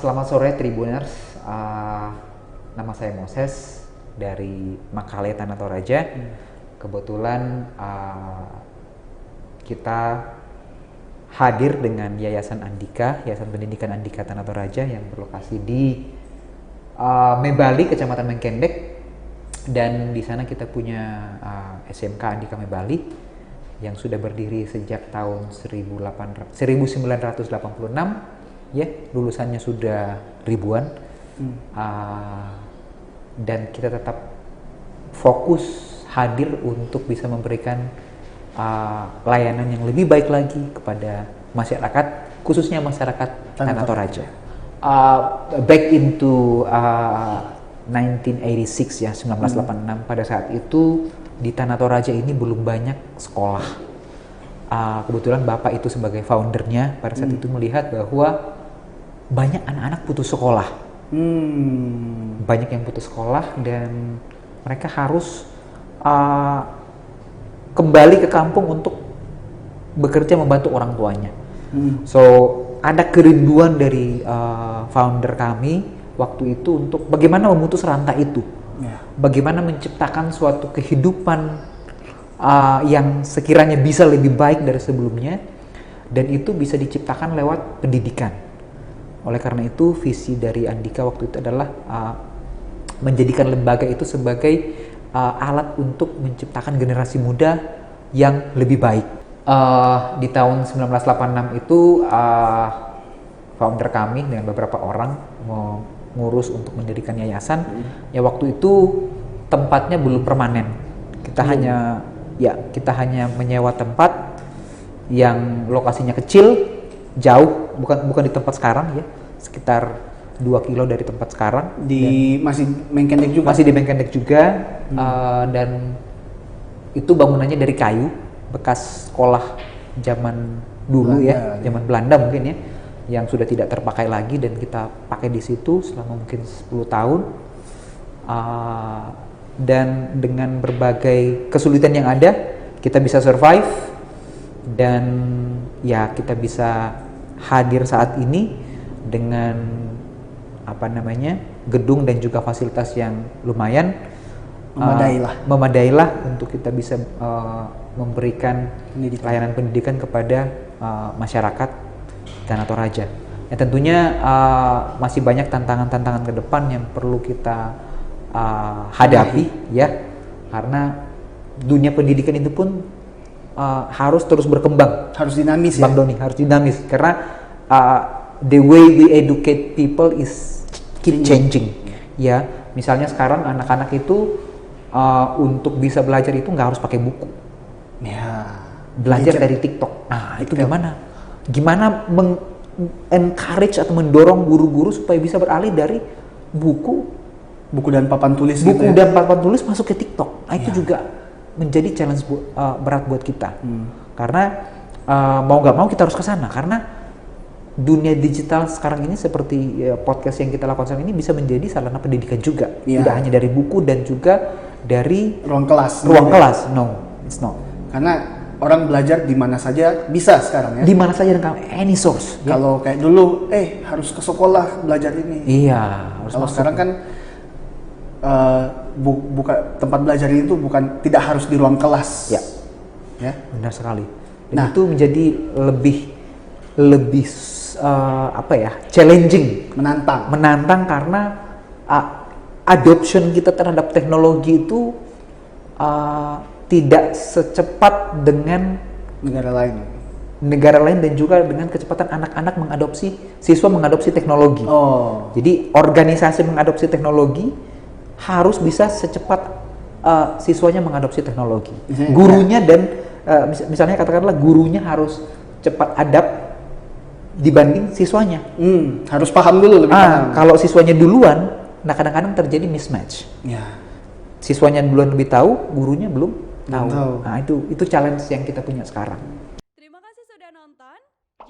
Selamat sore Tribuners. Nama saya Moses dari Makale Tanah Toraja. Kebetulan kita hadir dengan Yayasan Andika, Yayasan Pendidikan Andika Tanah Toraja yang berlokasi di Mebali, Kecamatan Mengkendek. Dan di sana kita punya SMK Andika Mebali yang sudah berdiri sejak tahun 1986. Ya, lulusannya sudah ribuan. Dan kita tetap fokus hadir untuk bisa memberikan layanan yang lebih baik lagi kepada masyarakat, khususnya masyarakat Tanah Toraja. Back into 1986 ya, 1986, pada saat itu di Tanah Toraja ini belum banyak sekolah. Kebetulan Bapak itu sebagai foundernya pada saat itu melihat bahwa banyak anak-anak putus sekolah. Banyak yang putus sekolah dan mereka harus kembali ke kampung untuk bekerja membantu orang tuanya. So ada kerinduan dari founder kami waktu itu untuk bagaimana memutus rantai itu, bagaimana menciptakan suatu kehidupan yang sekiranya bisa lebih baik dari sebelumnya, dan itu bisa diciptakan lewat pendidikan. Oleh karena itu visi dari Andika waktu itu adalah menjadikan lembaga itu sebagai alat untuk menciptakan generasi muda yang lebih baik. Di tahun 1986 itu founder kami dengan beberapa orang mengurus untuk mendirikan yayasan. Ya waktu itu tempatnya belum permanen. Kita hanya menyewa tempat yang lokasinya kecil, jauh, bukan di tempat sekarang ya, sekitar 2 kilo dari tempat sekarang. Masih Mengkendek juga? Masih di Mengkendek juga. Dan itu bangunannya dari kayu, bekas sekolah zaman dulu Belanda, zaman Belanda mungkin ya, yang sudah tidak terpakai lagi, dan kita pakai di situ selama mungkin 10 tahun. Dan dengan berbagai kesulitan yang ada, kita bisa survive, dan ya kita bisa hadir saat ini dengan gedung dan juga fasilitas yang lumayan memadailah untuk kita bisa memberikan layanan pendidikan kepada masyarakat Tanah Toraja. Ya, tentunya masih banyak tantangan-tantangan ke depan yang perlu kita hadapi ya, karena dunia pendidikan itu pun harus terus berkembang, harus dinamis Bang Doni, harus dinamis, karena the way we educate people is keep changing. Ya, misalnya sekarang anak-anak itu untuk bisa belajar itu nggak harus pakai buku, belajar dari TikTok. Nah, itu gimana encourage atau mendorong guru-guru supaya bisa beralih dari buku dan papan tulis dan papan tulis masuk ke TikTok. Nah, itu juga menjadi challenge berat buat kita. Karena mau nggak mau kita harus ke sana, karena dunia digital sekarang ini seperti podcast yang kita lakukan sekarang ini bisa menjadi sarana pendidikan juga. Tidak hanya dari buku dan juga dari ruang kelas. No, it's not. Karena orang belajar di mana saja bisa sekarang ya. Di mana saja dengan any source. Kalau kayak dulu harus ke sekolah belajar ini. Iya, harus kalau masuk. Sekarang kan tempat belajar itu tidak harus di ruang kelas. Ya. Benar sekali. Dan itu menjadi lebih challenging, menantang karena adoption kita terhadap teknologi itu tidak secepat dengan negara lain dan juga dengan kecepatan siswa mengadopsi teknologi. Jadi organisasi mengadopsi teknologi harus bisa secepat siswanya mengadopsi teknologi. Gurunya dan misalnya katakanlah gurunya harus cepat adapt dibanding siswanya. Harus paham dulu, lebih paham. Kalau siswanya duluan, kadang-kadang terjadi mismatch. Siswanya duluan lebih tahu, gurunya belum tahu. Nah, itu challenge yang kita punya sekarang. Terima kasih sudah nonton.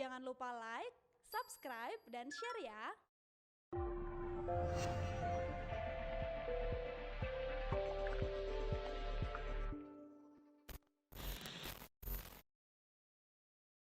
Jangan lupa like, subscribe, dan share ya.